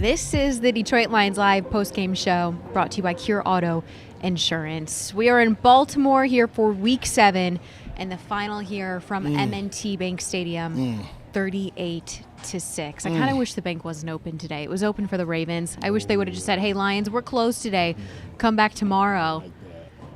This is the Detroit Lions Live postgame show brought to you by Cure Auto Insurance. We are in Baltimore here for Week 7 and the final here from M&T Bank Stadium, 38-6. I kind of wish the bank wasn't open today. It was open for the Ravens. I wish they would have just said, hey, Lions, we're closed today. Come back tomorrow.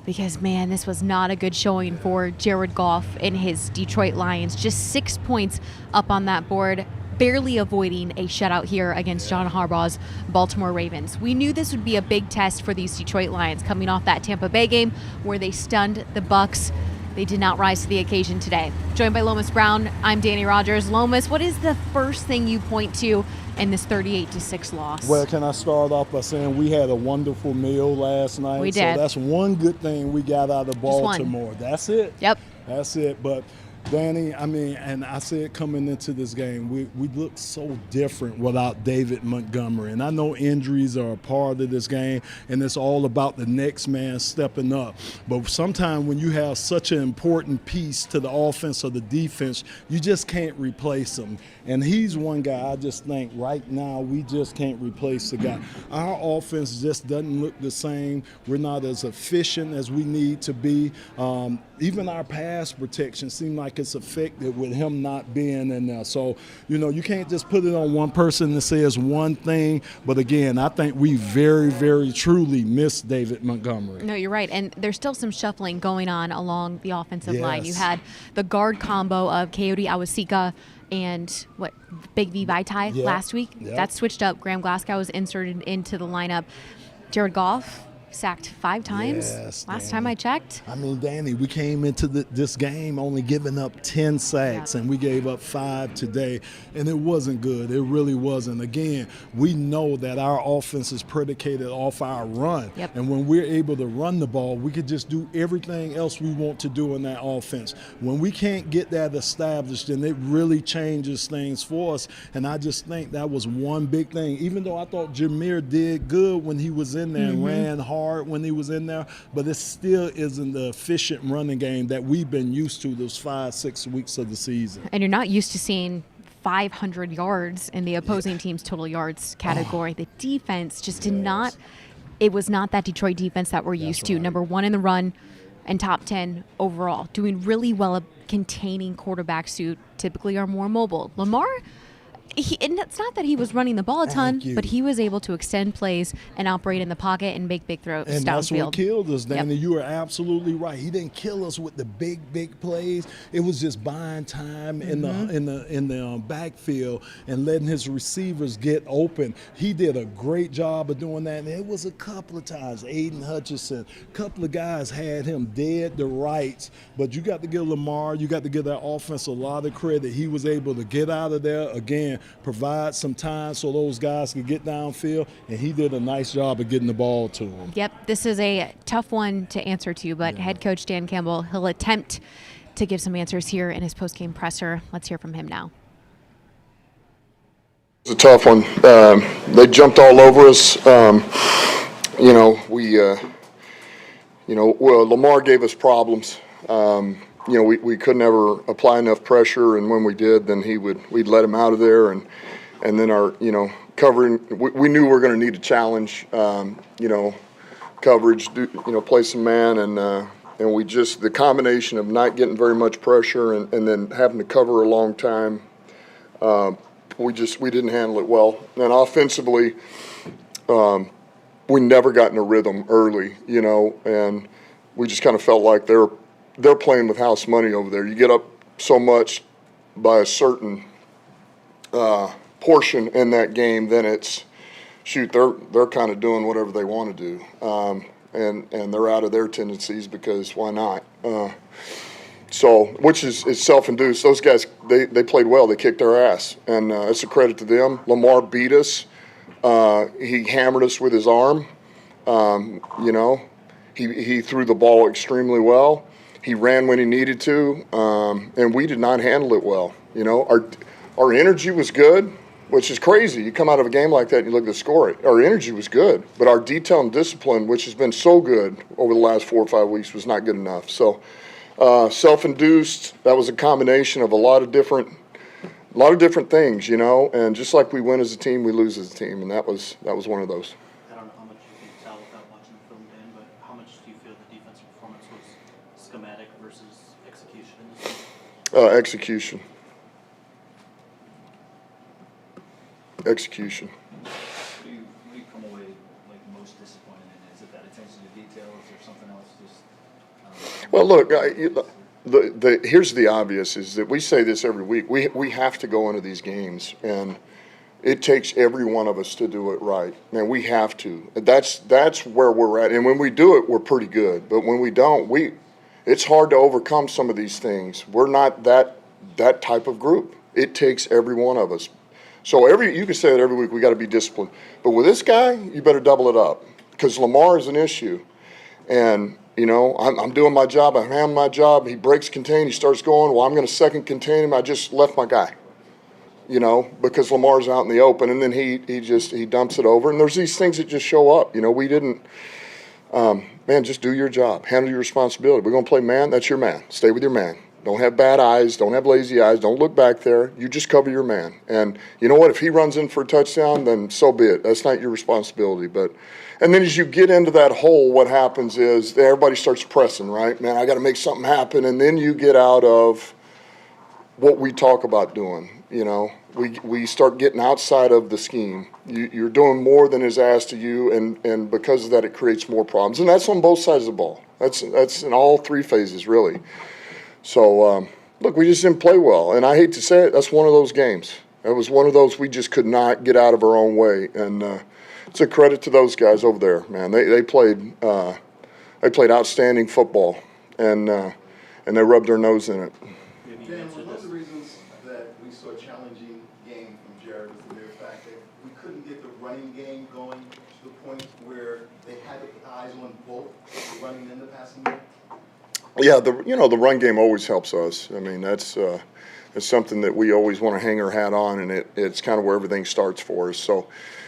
Because, man, this was not a good showing for Jared Goff and his Detroit Lions. Just 6 points up on that board, barely avoiding a shutout here against John Harbaugh's Baltimore Ravens. We knew this would be a big test for these Detroit Lions coming off that Tampa Bay game where they stunned the Bucs. They did not rise to the occasion today. Joined by Lomas Brown, I'm Dannie Rogers. Lomas, what is the first thing you point to in this 38-6 loss? Well, can I start off by saying we had a wonderful meal last night? We did. So that's one good thing we got out of Baltimore. That's it. Yep. That's it. But Danny, I mean, and I said coming into this game, we look so different without David Montgomery. And I know injuries are a part of this game, and it's all about the next man stepping up. But sometimes when you have such an important piece to the offense or the defense, you just can't replace him. And he's one guy I just think right now we just can't replace the guy. Our offense just doesn't look the same. We're not as efficient as we need to be. Even our pass protection seems like it's affected with him not being in there. So, you know, you can't just put it on one person that says one thing. But again, I think we very, very truly miss David Montgomery. No, you're right. And there's still some shuffling going on along the offensive line. You Yes. had the guard combo of Coyote Awasika and Big V Vaitai last week. Yep. That switched up. Graham Glasgow was inserted into the lineup. Jared Goff sacked 5 times last time I checked. I mean, Danny, we came into this game only giving up 10 sacks, and we gave up 5 today, and it wasn't good. It really wasn't. Again, we know that our offense is predicated off our run, and when we're able to run the ball, we could just do everything else we want to do in that offense. When we can't get that established, then it really changes things for us, and I just think that was one big thing. Even though I thought Jameer did good when he was in there and ran hard when he was in there, but it still isn't the efficient running game that we've been used to those 5-6 weeks of the season. And you're not used to seeing 500 yards in the opposing team's total yards category. The defense just did not, it was not that Detroit defense that we're used to. Number 1 in the run and top 10 overall. Doing really well at containing quarterbacks who typically are more mobile. Lamar, and it's not that he was running the ball a ton, but he was able to extend plays and operate in the pocket and make big throws downfield. And that's what killed us, Danny. You are absolutely right. He didn't kill us with the big plays. It was just buying time in the backfield and letting his receivers get open. He did a great job of doing that. And it was a couple of times, Aiden Hutchinson, a couple of guys had him dead to rights. But you got to give Lamar, you got to give that offense a lot of credit. He was able to get out of there again, provide some time so those guys could get downfield, and he did a nice job of getting the ball to them. Yep, this is a tough one to answer to, but head coach Dan Campbell, he'll attempt to give some answers here in his postgame presser. Let's hear from him now. It's a tough one. They jumped all over us. Lamar gave us problems. We could never apply enough pressure, and when we did, then we'd let him out of there, and then our covering. We knew we were going to need a challenge, coverage, play some man, and we just the combination of not getting very much pressure and then having to cover a long time. We didn't handle it well, and offensively, we never got in a rhythm early, and we just kind of felt like they're playing with house money over there. You get up so much by a certain portion in that game, then it's, they're kind of doing whatever they want to do. And they're out of their tendencies because why not? Which is self-induced. Those guys, they played well. They kicked our ass. And it's a credit to them. Lamar beat us. He hammered us with his arm. He threw the ball extremely well. He ran when he needed to, and we did not handle it well. Our energy was good, which is crazy. You come out of a game like that and you look at the score. Our energy was good, but our detail and discipline, which has been so good over the last 4 or 5 weeks, was not good enough. So self-induced, that was a combination of a lot of different a lot of different things, you know, and just like we win as a team, we lose as a team, and that was one of those. I don't know how much you can tell without watching the film, Dan, but how much do you feel the defensive performance was schematic versus execution in this game? Execution. Execution. What do you come away like most disappointed in? Is it that attention to detail? Is there something else? Just Well, look, here's the obvious: is that we say this every week. We have to go into these games, and it takes every one of us to do it right. Man, we have to. That's where we're at. And when we do it, we're pretty good. But when we don't, it's hard to overcome some of these things. We're not that type of group. It takes every one of us. So you can say that every week, we got to be disciplined. But with this guy, you better double it up, because Lamar is an issue. And, you know, I'm doing my job. I'm handling my job. He breaks contain. He starts going, well, I'm going to second contain him. I just left my guy, you know, because Lamar's out in the open. And then he dumps it over. And there's these things that just show up. You know, we didn't, man, just do your job. Handle your responsibility. We're going to play man. That's your man. Stay with your man. Don't have bad eyes. Don't have lazy eyes. Don't look back there. You just cover your man. And you know what? If he runs in for a touchdown, then so be it. That's not your responsibility. And then as you get into that hole, what happens is everybody starts pressing, right? Man, I got to make something happen. And then you get out of what we talk about doing. You know, we start getting outside of the scheme. You're doing more than is asked of you, and because of that, it creates more problems. And that's on both sides of the ball. That's in all three phases, really. So, look, we just didn't play well. And I hate to say it, that's one of those games. It was one of those we just could not get out of our own way. And it's a credit to those guys over there, man. They played outstanding football, and they rubbed their nose in it. Dan, one of the reasons that we saw a challenging game from Jared was the mere fact that we couldn't get the running game going to the point where they had to put eyes on both the running and the passing game? Yeah, the run game always helps us. I mean, it's something that we always want to hang our hat on, and it's kind of where everything starts for us. So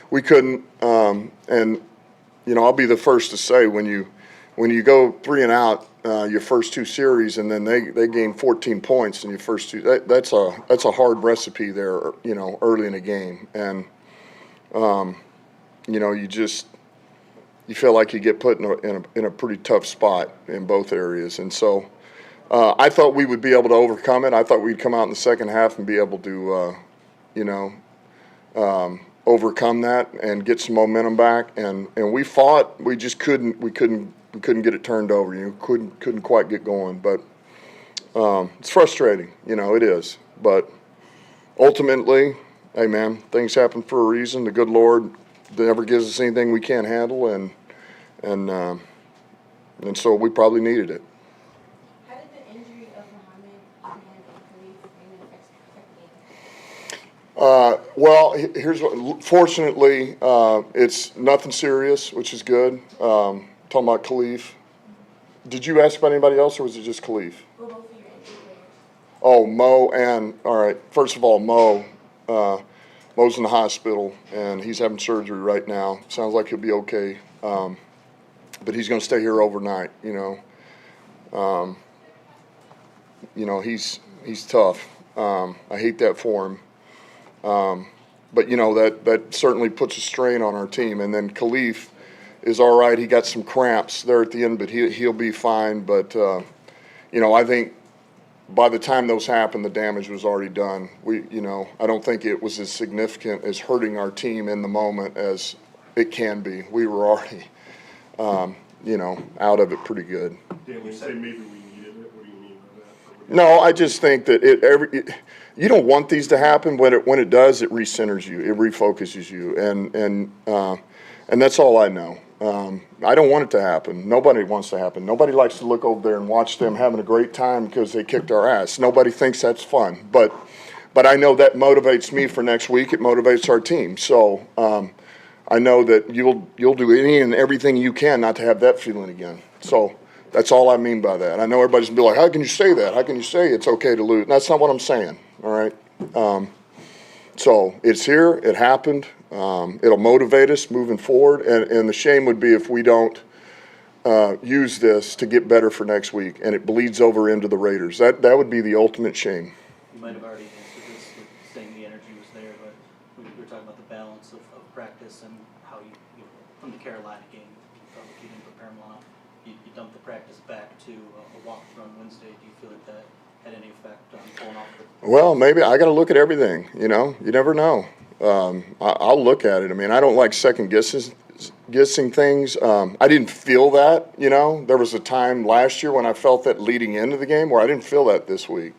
we couldn't, and you know, I'll be the first to say when you go 3 and out your first 2 series, and then they gain 14 points in your first 2. That's a hard recipe there, you know, early in a game, and you know, you feel like you get put in a pretty tough spot in both areas. And so I thought we would be able to overcome it. I thought we'd come out in the second half and be able to, you know, overcome that and get some momentum back. And we fought. We just couldn't get it turned over. You know, couldn't quite get going. But it's frustrating. You know, it is. But ultimately, hey, man, things happen for a reason. The good Lord never gives us anything we can't handle, and so we probably needed it. How did the injury of Muhammad and affect the game? Well, here's what. Fortunately, it's nothing serious, which is good. Talking about Khalif. Did you ask about anybody else, or was it just Khalif? Well, both of your injured players. Oh, Mo, and all right. First of all, Mo's in the hospital, and he's having surgery right now. Sounds like he'll be okay, but he's going to stay here overnight. You know, he's tough. I hate that for him, but you know that certainly puts a strain on our team. And then Khalif is all right. He got some cramps there at the end, but he'll be fine. But you know, I think by the time those happened, the damage was already done. I don't think it was as significant as hurting our team in the moment as it can be. We were already, out of it pretty good. Dan, when you say maybe we needed it, what do you mean by that? No, I just think that you don't want these to happen. When it does, it recenters you, it refocuses you, and that's all I know. I don't want it to happen. Nobody wants to happen. Nobody likes to look over there and watch them having a great time because they kicked our ass. Nobody thinks that's fun. But I know that motivates me for next week. It motivates our team. So I know that you'll do any and everything you can not to have that feeling again. So that's all I mean by that. I know everybody's going to be like, how can you say that? How can you say it's okay to lose? And that's not what I'm saying, all right? So it's here. It happened. It'll motivate us moving forward, and the shame would be if we don't use this to get better for next week, and it bleeds over into the Raiders. That would be the ultimate shame. You might have already answered this with saying balance of practice and how you know, from the Carolina game, you felt like you didn't prepare them well enough. You dumped the practice back to a walkthrough on Wednesday. Do you feel like that had any effect on pulling off the? Well, maybe I got to look at everything. You know, you never know. I'll look at it. I mean, I don't like second guessing things. I didn't feel that. You know, there was a time last year when I felt that leading into the game where I didn't feel that this week.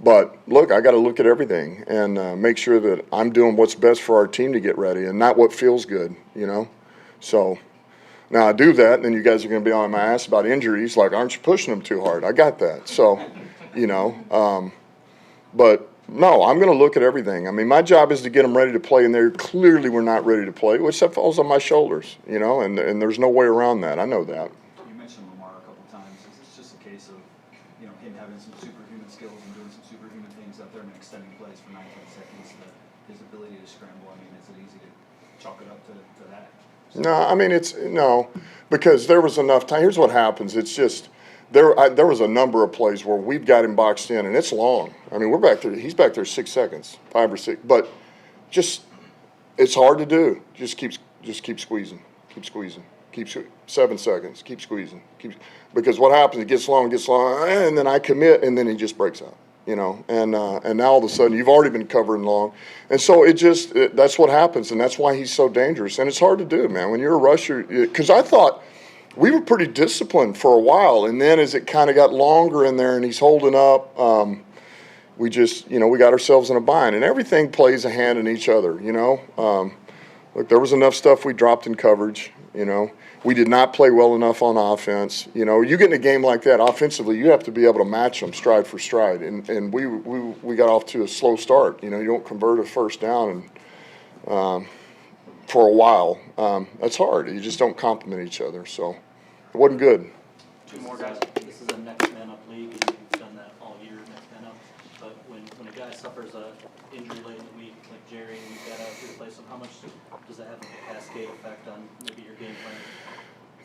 But look, I got to look at everything and make sure that I'm doing what's best for our team to get ready, and not what feels good. You know, so. Now I do that, and then you guys are going to be on my ass about injuries. Like, aren't you pushing them too hard? I got that. So, you know, but no, I'm going to look at everything. I mean, my job is to get them ready to play, and they clearly were not ready to play, which that falls on my shoulders, you know, and there's no way around that. I know that. You mentioned Lamar a couple times. Is this just a case of, you know, him having some superhuman skills and doing some superhuman things out there and extending plays for 19 seconds, that his ability to scramble? I mean, is it easy to chalk it up to that? No, I mean, because there was enough time. Here's what happens. It's just there was a number of plays where we've got him boxed in, and it's long. I mean, we're back there. He's back there 6 seconds, 5 or 6. But just it's hard to do. Just keep squeezing, keep 7 seconds, keep squeezing, because what happens? It gets long, and then I commit, and then he just breaks out. You know, and now all of a sudden you've already been covering long, and so that's what happens, and that's why he's so dangerous, and it's hard to do, man, when you're a rusher. Because I thought we were pretty disciplined for a while, and then as it kind of got longer in there, and he's holding up, we just, you know, we got ourselves in a bind, and everything plays a hand in each other. You know, look, there was enough stuff we dropped in coverage. You know, we did not play well enough on offense. You know, you get in a game like that, offensively, you have to be able to match them stride for stride. And we got off to a slow start. You know, you don't convert a first down and for a while. That's hard. You just don't complement each other. So it wasn't good. Two more guys. This is a next man up league, and you've done that all year, next man up. But when a guy suffers a injury late in the week, like Jerry, and you've got to replace him, how much does that have a cascade effect on maybe your game plan?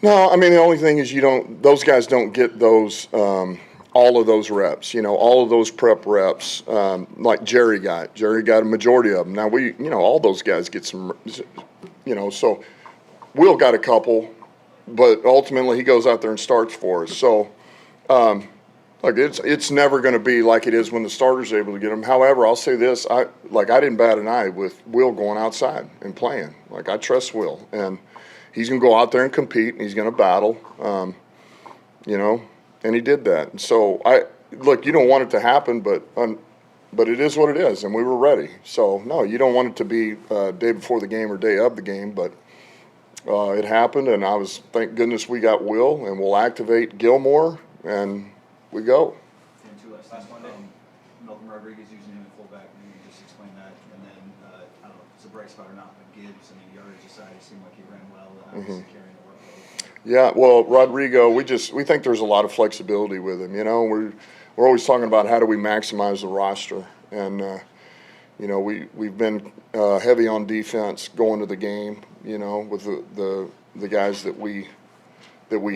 No, I mean, the only thing is those guys don't get those, all of those reps, you know, all of those prep reps, like Jerry got a majority of them. Now all those guys get some, you know, so Will got a couple, but ultimately he goes out there and starts for us. So, look, it's never going to be like it is when the starter's able to get them. However, I'll say this, I didn't bat an eye with Will going outside and playing. Like, I trust Will, and he's going to go out there and compete, and he's going to battle, you know, and he did that. And so, look, you don't want it to happen, but it is what it is, and we were ready. So, no, you don't want it to be day before the game or day of the game, but it happened, and thank goodness we got Will, and we'll activate Gilmore, and we go. And two last one. Malcolm Rodriguez using him at fullback. Maybe just explain that. And then, I don't know if it's a bright spot or not, but Gibbs, I mean, yardage aside, it seemed like he ran well and obviously carrying the workload. Yeah, well, Rodrigo, we think there's a lot of flexibility with him. You know, we're always talking about how do we maximize the roster, and you know, we've been heavy on defense going to the game. You know, with the guys that we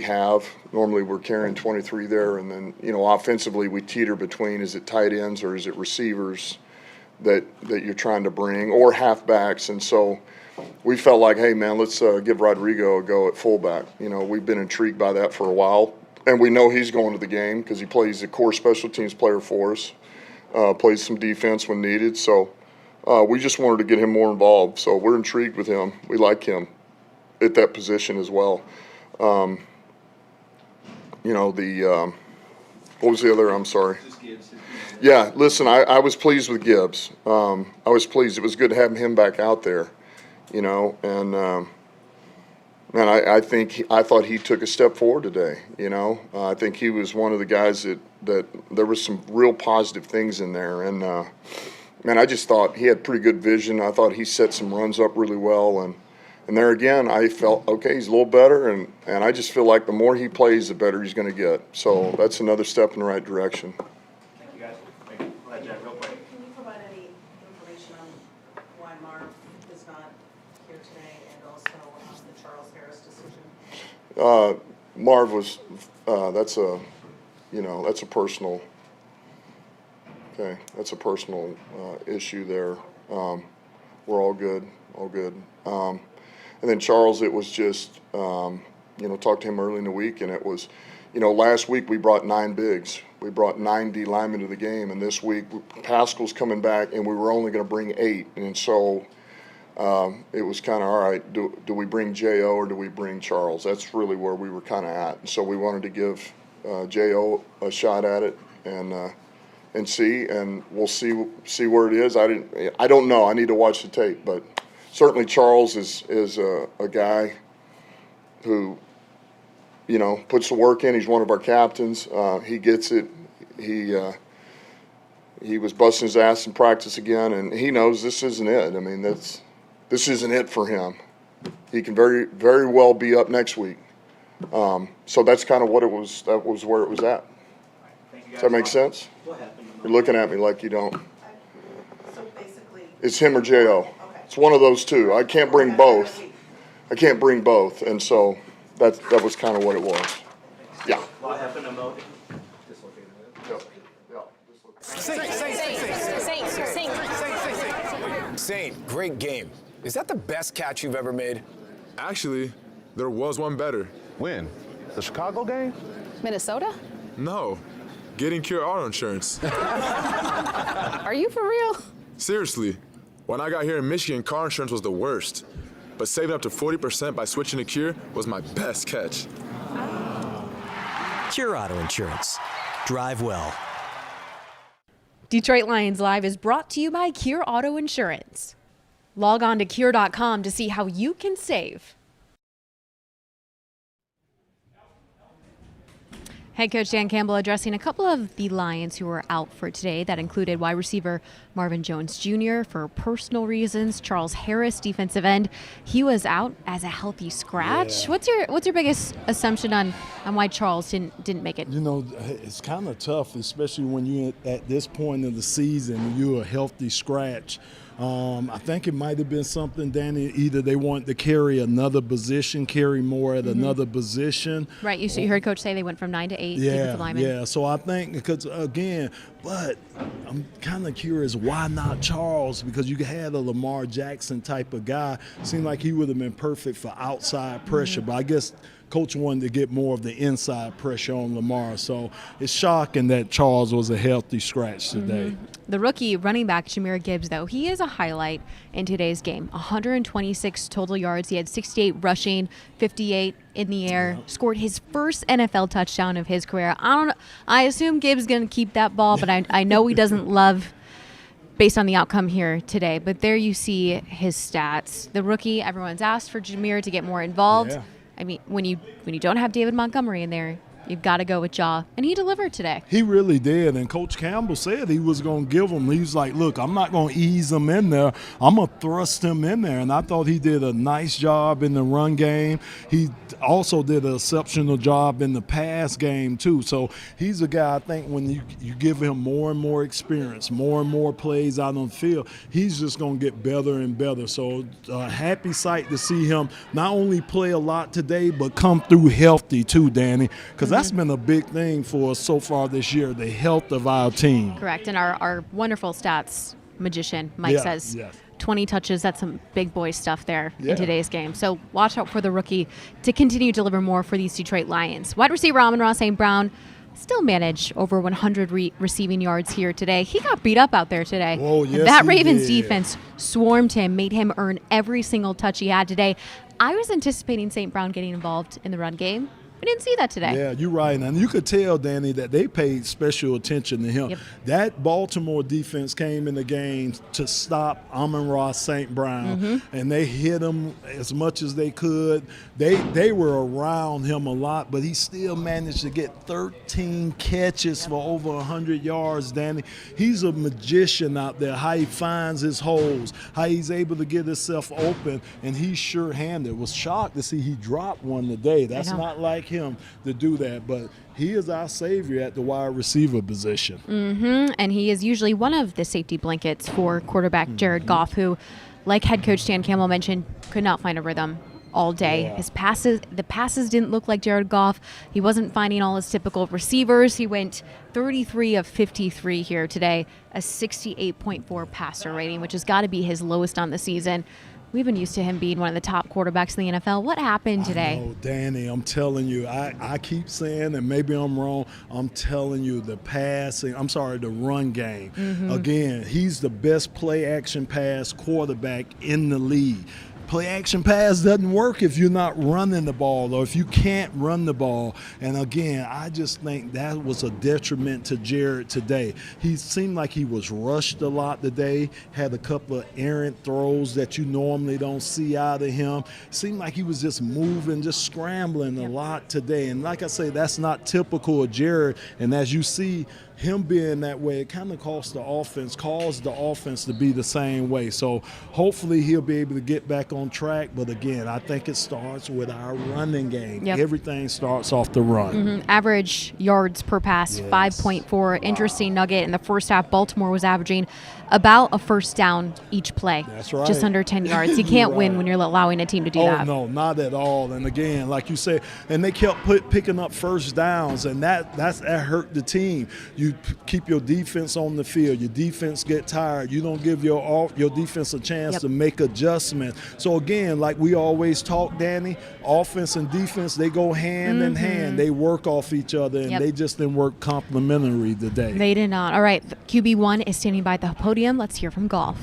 have. Normally we're carrying 23 there, and then, you know, offensively we teeter between, is it tight ends or is it receivers that you're trying to bring, or halfbacks. And so we felt like, hey man, let's give Rodrigo a go at fullback. You know, we've been intrigued by that for a while, and we know he's going to the game because he plays a core special teams player for us, plays some defense when needed. So we just wanted to get him more involved. So we're intrigued with him. We like him at that position as well. You know, what was the other? I'm sorry. Just Gibbs. Yeah, listen, I was pleased with Gibbs. I was pleased. It was good having him back out there, you know, and I thought he took a step forward today, you know. I think he was one of the guys that there was some real positive things in there, and man, I just thought he had pretty good vision. I thought he set some runs up really well, and there again, I felt, okay, he's a little better, and I just feel like the more he plays, the better he's going to get. So that's another step in the right direction. Thank you, guys. Thank you. Go ahead, Jack, real quick. Can you provide any information on why Marv is not here today, and also the Charles Harris decision? Marv was, that's a personal, okay, that's a personal issue there. we're all good, all good. And then Charles, it was just, talked to him early in the week, and it was, last week we brought 9 bigs. We brought 9 D linemen to the game, and this week Pascal's coming back, and we were only going to bring 8. And so it was kind of, all right, do we bring J.O. or do we bring Charles? That's really where we were kind of at. And so we wanted to give J.O. a shot at it and see, and we'll see where it is. I don't know. I need to watch the tape, but certainly Charles is a guy who, puts the work in. He's one of our captains. He gets it. He was busting his ass in practice again, and he knows this isn't it. I mean, this isn't it for him. He can very, very well be up next week. So that's kind of what it was. That was where it was at. Does that make sense? What happened? You're looking at me like you don't. So basically. It's him or J.O. Okay. It's one of those two. I can't bring both. And so that was kind of what it was. Yeah. What happened to Mo? Saint, great game. Is that the best catch you've ever made? Actually, there was one better. When? The Chicago game? Minnesota? No, getting Cure Auto Insurance. Are you for real? Seriously, when I got here in Michigan, car insurance was the worst. But saving up to 40% by switching to Cure was my best catch. Cure Auto Insurance. Drive well. Detroit Lions Live is brought to you by Cure Auto Insurance. Log on to cure.com to see how you can save. Head coach Dan Campbell addressing a couple of the Lions who were out for today. That included wide receiver Marvin Jones Jr. for personal reasons. Charles Harris, defensive end, he was out as a healthy scratch. Yeah. What's your biggest assumption on why Charles didn't make it? It's kind of tough, especially when you're at this point of the season, you're a healthy scratch. I think it might have been something, Danny, either they want to carry another position, carry more at another position. Right, you heard Coach say they went from 9 to 8 defensive linemen. Yeah, so I think because, again, but I'm kind of curious, why not Charles? Because you had a Lamar Jackson type of guy. Seemed like he would have been perfect for outside pressure, but I guess Coach wanted to get more of the inside pressure on Lamar. So it's shocking that Charles was a healthy scratch today. The rookie running back, Jahmyr Gibbs, though, he is a highlight in today's game. 126 total yards. He had 68 rushing, 58 in the air, scored his first NFL touchdown of his career. I don't know. I assume Gibbs is going to keep that ball, but I know he doesn't love based on the outcome here today. But there you see his stats. The rookie, everyone's asked for Jahmyr to get more involved. Yeah. I mean, when you don't have David Montgomery in there, you've got to go with Jaw. And he delivered today. He really did. And Coach Campbell said he was going to give him. He was like, look, I'm not going to ease him in there. I'm going to thrust him in there. And I thought he did a nice job in the run game. He also did an exceptional job in the pass game, too. So he's a guy, I think, when you give him more and more experience, more and more plays out on the field, he's just going to get better and better. So happy sight to see him not only play a lot today, but come through healthy, too, Danny, because that's been a big thing for us so far this year, the health of our team. Correct. And our wonderful stats magician, Mike, says 20 touches. That's some big boy stuff there in today's game. So watch out for the rookie to continue to deliver more for these Detroit Lions. Wide receiver Amon-Ra St. Brown still managed over 100 receiving yards here today. He got beat up out there today. Oh, yes, that Ravens defense swarmed him, made him earn every single touch he had today. I was anticipating St. Brown getting involved in the run game. We didn't see that today. Yeah, you're right. And you could tell, Danny, that they paid special attention to him. Yep. That Baltimore defense came in the game to stop Amon-Ra St. Brown, and they hit him as much as they could. They were around him a lot, but he still managed to get 13 catches for over 100 yards, Danny. He's a magician out there, how he finds his holes, how he's able to get himself open, and he's sure-handed. Was shocked to see he dropped one today. That's not like him to do that, but he is our savior at the wide receiver position. And he is usually one of the safety blankets for quarterback Jared Goff, who, like head coach Dan Campbell mentioned, could not find a rhythm all day. Yeah. The passes didn't look like Jared Goff. He wasn't finding all his typical receivers. He went 33 of 53 here today, a 68.4 passer rating, which has got to be his lowest on the season. We've been used to him being one of the top quarterbacks in the NFL. What happened today? Oh, Danny, I'm telling you, I keep saying, and maybe I'm wrong, I'm telling you, the run game. Again, he's the best play-action pass quarterback in the league. Play-action pass doesn't work if you're not running the ball or if you can't run the ball. And again, I just think that was a detriment to Jared today. He seemed like he was rushed a lot today, had a couple of errant throws that you normally don't see out of him. Seemed like he was just moving, just scrambling a lot today. And like I say, that's not typical of Jared. And as you see, him being that way, it kind of caused the offense to be the same way. So hopefully he'll be able to get back on track. But again, I think it starts with our running game. Yep. Everything starts off the run. Average yards per pass, 5.4. Interesting nugget. In the first half, Baltimore was averaging about a first down each play. That's right. Just under 10 yards. You can't win Right. when you're allowing a team to do Oh, that. no, not at all. And again, like you said, and they kept picking up first downs, and that hurt the team. You keep your defense on the field. Your defense get tired. You don't give your defense a chance to make adjustments. So again, like we always talk, Danny, offense and defense, they go hand in hand. They work off each other, and they just didn't work complementary today. They did not. All right, QB1 is standing by the podium. Let's hear from Goff.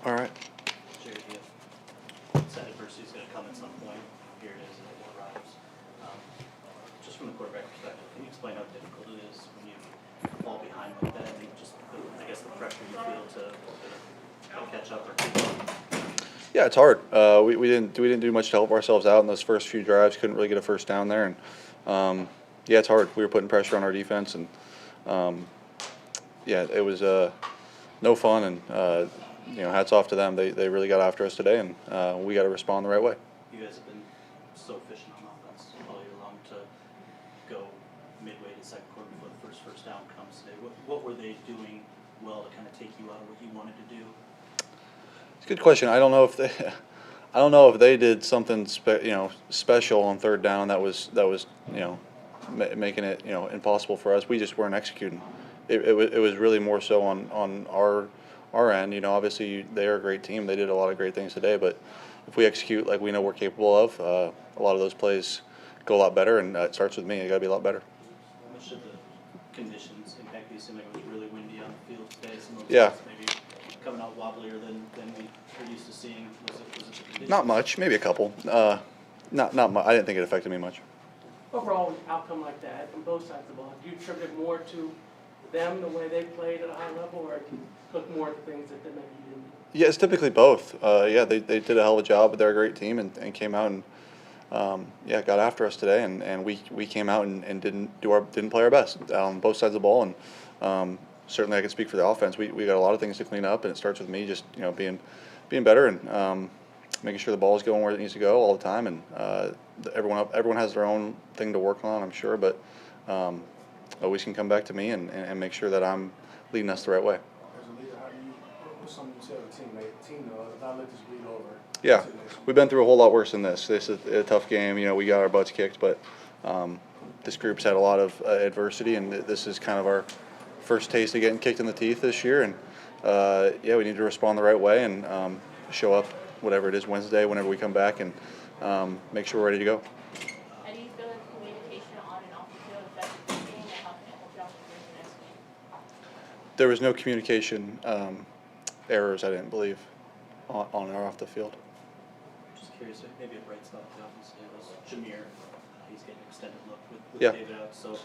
All right. Jared, that adversity is going to come at some point. Here it is, and it arrives. Just from the quarterback perspective, can you explain how difficult it is when you fall behind like that, and just, I guess, the pressure you feel to catch up or keep up? Yeah, it's hard. We didn't do much to help ourselves out in those first few drives. Couldn't really get a first down there, and yeah, it's hard. We were putting pressure on our defense, and yeah, it was no fun. And hats off to them. They really got after us today, and we got to respond the right way. You guys have been so efficient on offense all year long to go midway to the second quarter before the first down comes today. What were they doing well to kind of take you out of what you wanted to do? It's a good question. I don't know if they did something special on third down that was making it impossible for us. We just weren't executing. It was really more so on our end. Obviously they are a great team. They did a lot of great things today, but if we execute like we know we're capable of, a lot of those plays go a lot better, and it starts with me. It got to be a lot better. How much did the conditions impact you? It seemed like it was really windy on the field today. Some of those Yeah. guys maybe coming out wobblier than we are used to seeing. Was it the conditions? Not much, maybe a couple. Not much. I didn't think it affected me much. Overall, an outcome like that on both sides of the ball, do you attribute more to them, the way they played at a high level, or do you look more at the things that maybe you didn't? Yeah, it's typically both. Yeah, they did a hell of a job, but they're a great team and came out and got after us today, and we came out and didn't play our best on both sides of the ball, and certainly I can speak for the offense. We got a lot of things to clean up, and it starts with me just being better and making sure the ball is going where it needs to go all the time, and everyone has their own thing to work on, I'm sure, but always can come back to me and make sure that I'm leading us the right way. As a leader, what's something you tell the team not let this bleed over? Yeah, we've been through a whole lot worse than this. This is a tough game. We got our butts kicked, but this group's had a lot of adversity, and this is kind of our first taste of getting kicked in the teeth this year. And we need to respond the right way and show up, whatever it is, Wednesday, whenever we come back, and make sure we're ready to go. How do you feel like communication on and off the field affected this game, and how can it help you out for the next game? There was no communication errors, I didn't believe, on or off the field. Just curious, maybe a bright spot of the offense today was Jameer. He's getting an extended look with David out. So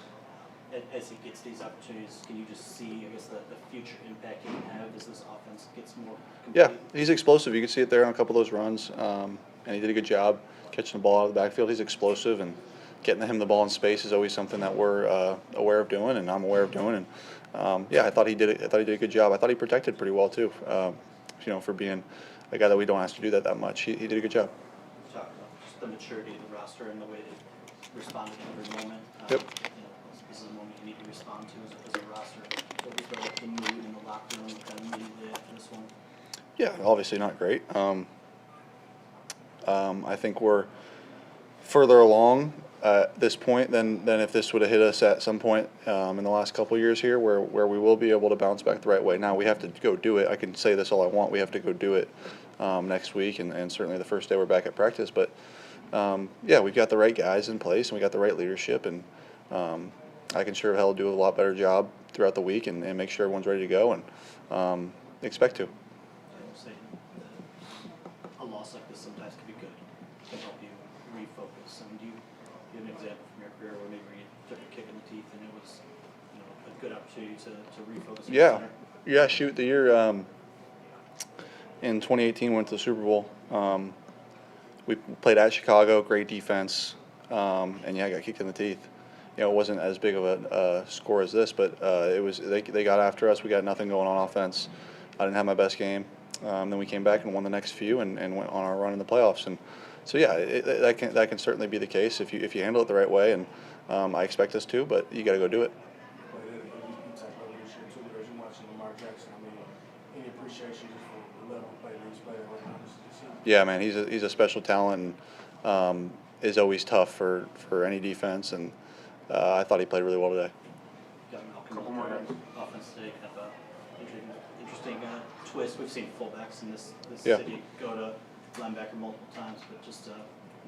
as he gets these opportunities, can you just see, I guess, the future impact he can have as this offense gets more complete? Yeah, he's explosive. You can see it there on a couple of those runs, and he did a good job catching the ball out of the backfield. He's explosive, and getting him the ball in space is always something that we're aware of doing, and I'm aware of doing. And I thought he did it. I thought he did a good job. I thought he protected pretty well too. For being a guy that we don't ask to do that much, he did a good job. Talk about just the maturity of the roster and the way they responded in every moment. Yep. This is a moment you need to respond to as a roster. the mood in the locker room kind of immediately after this one? Yeah, obviously not great. I think we're further along at this point than if this would have hit us at some point in the last couple of years here, where we will be able to bounce back the right way. Now we have to go do it. I can say this all I want. We have to go do it next week, and certainly the first day we're back at practice. But yeah, we've got the right guys in place, and we got the right leadership, and I can sure hell do a lot better job throughout the week and make sure everyone's ready to go, and expect to. A loss like this sometimes can be good to help you refocus. I mean, do you have an example from your career where maybe you took a kick in the teeth and it was, a good opportunity to refocus? Yeah. Shoot, the year in 2018 went to the Super Bowl. We played at Chicago, great defense, and I got kicked in the teeth. It wasn't as big of a score as this, but it was. They got after us. We got nothing going on offense. I didn't have my best game. Then we came back and won the next few and went on our run in the playoffs. And so yeah, that can certainly be the case if you handle it the right way. And I expect us to, but you got to go do it. You talk about leadership too, because you're watching Lamar Jackson. I mean, any appreciation for the level of play that he's playing right now? Yeah, man, he's a special talent and is always tough for any defense. And I thought he played really well today. Offense today kind of interesting twist. We've seen fullbacks in this Yeah. city go to linebacker multiple times, but just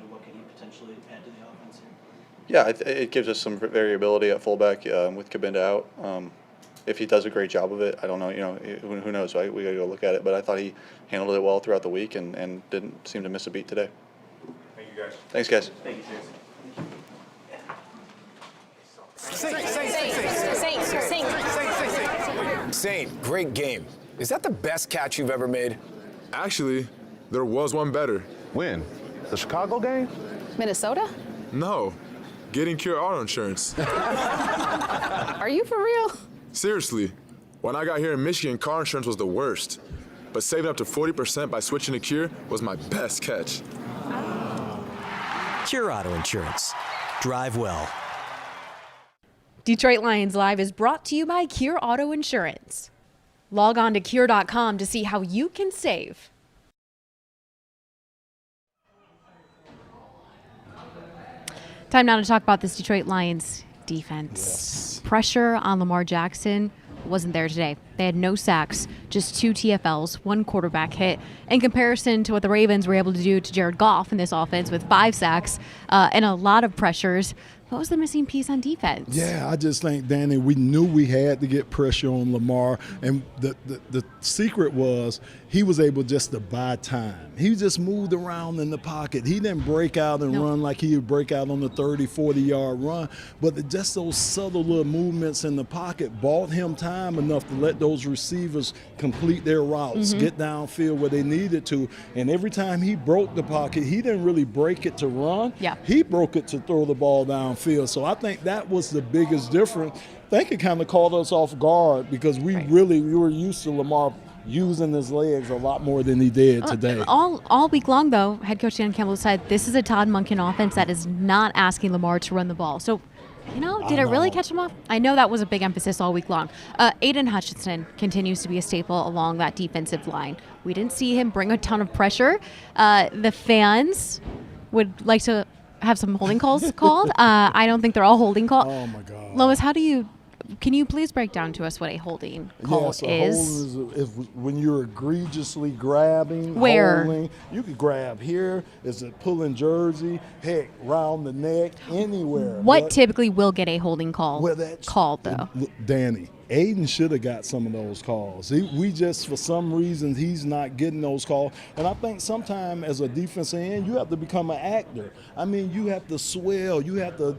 what can he potentially add to the offense here? Yeah, it gives us some variability at fullback with Cabinda out. If he does a great job of it, I don't know. Who knows? Right? We got to go look at it. But I thought he handled it well throughout the week and didn't seem to miss a beat today. Thank you, guys. Thanks, guys. Thank you, Jason. Saint, great game. Is that the best catch you've ever made? Actually, there was one better. When? The Chicago game? Minnesota? No, getting Cure Auto Insurance. Are you for real? Seriously, when I got here in Michigan, car insurance was the worst. But saving up to 40% by switching to Cure was my best catch. Cure Auto Insurance. Drive well. Detroit Lions Live is brought to you by Cure Auto Insurance. Log on to cure.com to see how you can save. Time now to talk about this Detroit Lions defense. Yes. Pressure on Lamar Jackson wasn't there today. They had no sacks, just 2 TFLs, 1 quarterback hit. In comparison to what the Ravens were able to do to Jared Goff in this offense with 5 sacks and a lot of pressures. What was the missing piece on defense? Yeah, I just think, Danny, we knew we had to get pressure on Lamar. And the secret was he was able just to buy time. He just moved around in the pocket. He didn't break out and run like he would break out on the 30, 40-yard run. But just those subtle little movements in the pocket bought him time enough to let those receivers complete their routes, get downfield where they needed to. And every time he broke the pocket, he didn't really break it to run. Yeah. He broke it to throw the ball downfield. So I think that was the biggest difference. I think it kind of caught us off guard because we were used to Lamar using his legs a lot more than he did today. All week long, though, head coach Dan Campbell said this is a Todd Monken offense that is not asking Lamar to run the ball. So, did it really catch him off? I know that was a big emphasis all week long. Aiden Hutchinson continues to be a staple along that defensive line. We didn't see him bring a ton of pressure. The fans would like to have some holding calls called. I don't think they're all holding calls. Oh, my God. Lomas, can you please break down to us what a holding call is? Hold is when you're egregiously grabbing, Where? holding. You could grab here. Is it pulling jersey? Heck, round the neck, anywhere. What typically will get a holding call that's called, though? Danny, Aiden should have got some of those calls. We just, for some reason, he's not getting those calls. And I think sometimes as a defensive end, you have to become an actor. I mean, you have to swell. You have to,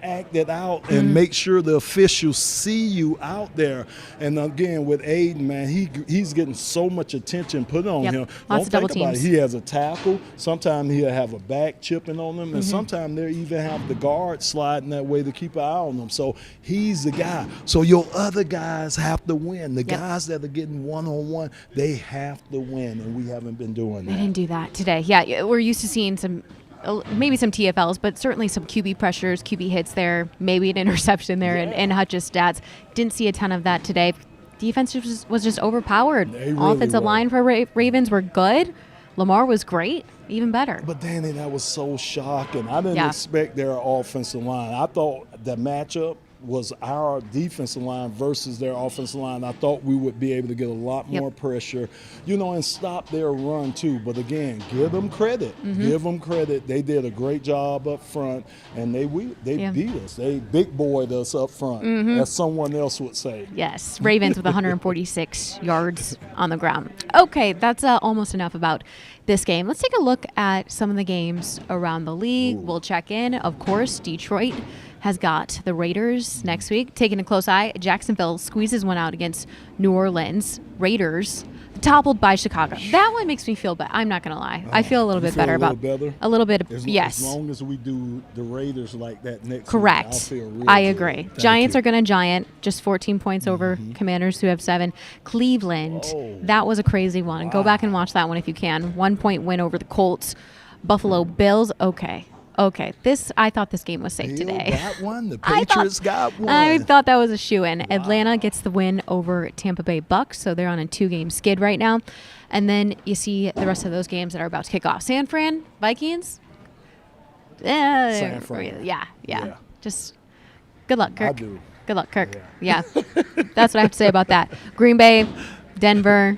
act it out and make sure the officials see you out there. And again, with Aiden, man, he's getting so much attention put on him. Lots of double think about teams. it. He has a tackle. Sometimes he'll have a back chipping on him. And sometimes they'll even have the guard sliding that way to keep an eye on him. So he's the guy. So your other guys have to win. The guys that are getting one-on-one, they have to win, and we haven't been doing that. They didn't do that today. Yeah, we're used to seeing maybe some TFLs, but certainly some QB pressures, QB hits there, maybe an interception there, and Hutch's stats. Didn't see a ton of that today. defense was just overpowered. They really Offensive were. line for Ravens were good. Lamar was great, even better. But Danny, that was so shocking. I didn't Yeah. expect their offensive line. I thought the matchup was our defensive line versus their offensive line. I thought we would be able to get a lot more pressure, and stop their run too. But again, give them credit. Give them credit. They did a great job up front, and they beat us. They big boyed us up front, as someone else would say. Yes, Ravens with 146 yards on the ground. Okay, that's almost enough about this game. Let's take a look at some of the games around the league. We'll check in. Of course, Detroit has got the Raiders next week. Taking a close eye, Jacksonville squeezes one out against New Orleans. Raiders toppled by Chicago. That one makes me feel better. I'm not going to lie. I feel a little bit better about a little bit. Yes. As long as we do the Raiders like that next Correct. week, I'll feel real I good. agree. Thank Giants you. are going to giant, just 14 points over Commanders, who have 7. Cleveland, that was a crazy one. Go back and watch that one if you can. 1-point win over the Colts. Buffalo Bills, okay. I thought this game was safe Bill today. got one. The Patriots got one. I thought that was a shoo-in. Atlanta gets the win over Tampa Bay Bucks, so they're on a 2-game skid right now. And then you see the rest of those games that are about to kick off. San Fran, Vikings. San Fran. Yeah. Just good luck, Kirk. I do. Good luck, Kirk. Yeah. That's what I have to say about that. Green Bay, Denver.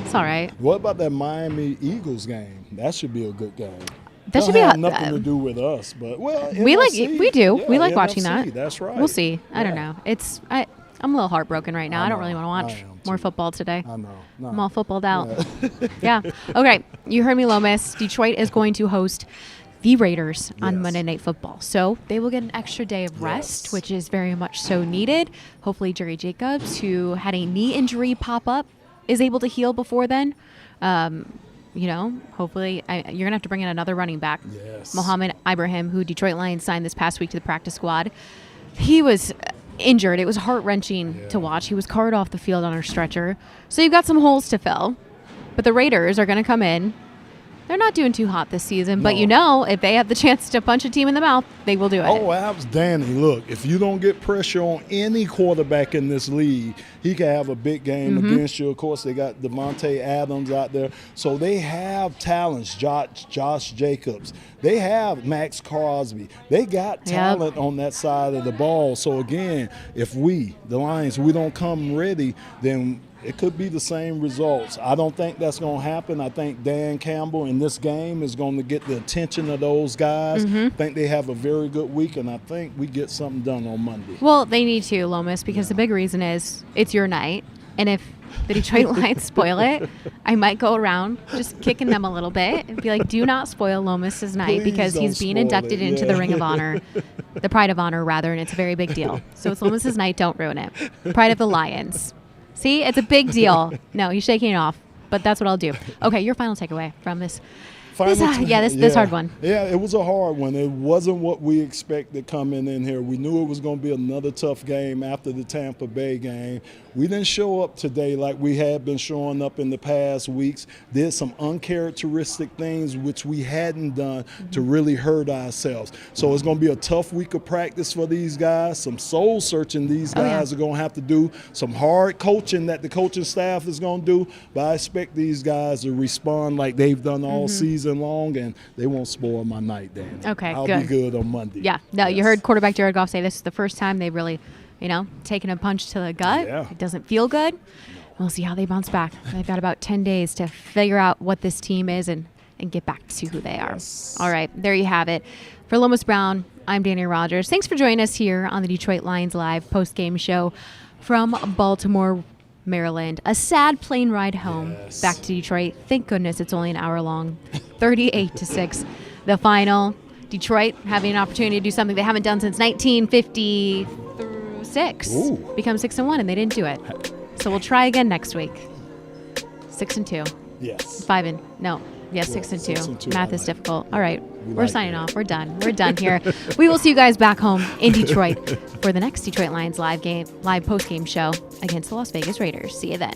It's all right. What about that Miami Eagles game? That should be a good game. That should be have nothing to do with us, but we NFC, do. Yeah, we like watching NFC, that. That's right. We'll see. I don't know. I'm a little heartbroken right now. I don't really want to watch more football today. I know. No. I'm all footballed out. Yeah. Okay. You heard me, Lomas. Detroit is going to host the Raiders on Monday Night Football. So they will get an extra day of rest, which is very much so needed. Hopefully Jerry Jacobs, who had a knee injury pop up, is able to heal before then. Hopefully you're going to have to bring in another running back. Yes. Mohamed Ibrahim, who Detroit Lions signed this past week to the practice squad. He was injured. It was heart-wrenching to watch. He was carted off the field on a stretcher. So you've got some holes to fill. But the Raiders are going to come in. They're not doing too hot this season, but if they have the chance to punch a team in the mouth, they will do it. Oh, abs, Danny, look, if you don't get pressure on any quarterback in this league, he can have a big game against you. Of course, they got Devontae Adams out there. So they have talents, Josh Jacobs. They have Max Crosby. They got talent on that side of the ball. So, again, if the Lions, we don't come ready, then it could be the same results. I don't think that's going to happen. I think Dan Campbell in this game is going to get the attention of those guys. I think they have a very good week, and I think we get something done on Monday. Well, they need to, Lomas, because the big reason is it's your night. And if the Detroit Lions spoil it, I might go around just kicking them a little bit and be like, do not spoil Lomas's night, because he's being inducted into the Ring of Honor, the Pride of Honor, rather, and it's a very big deal. So it's Lomas's night. Don't ruin it. Pride of the Lions. See, it's a big deal. No, he's shaking it off, but that's what I'll do. Okay, your final takeaway from this. This hard one. Yeah, it was a hard one. It wasn't what we expected coming in here. We knew it was going to be another tough game after the Tampa Bay game. We didn't show up today like we had been showing up in the past weeks. Did some uncharacteristic things which we hadn't done to really hurt ourselves. So it's going to be a tough week of practice for these guys. Some soul searching these guys are going to have to do. Some hard coaching that the coaching staff is going to do. But I expect these guys to respond like they've done all season long, and they won't spoil my night, Dan. Okay, I'll good. be good on Monday. Yeah. No, you heard quarterback Jared Goff say this is the first time they've really, taken a punch to the gut. Yeah. It doesn't feel good. We'll see how they bounce back. They've got about 10 days to figure out what this team is and get back to who they are. All right, there you have it. For Lomas Brown, I'm Dannie Rogers. Thanks for joining us here on the Detroit Lions Live post-game show from Baltimore, Maryland. A sad plane ride home back to Detroit. Thank goodness it's only an hour long. 38-6, the final. Detroit having an opportunity to do something they haven't done since 1956. Become 6-1, and they didn't do it. So we'll try again next week. 6-2. Yes. 6-2. Math is difficult. All right, we're signing off. We're done. We're done here. We will see you guys back home in Detroit for the next Detroit Lions live post-game show against the Las Vegas Raiders. See you then.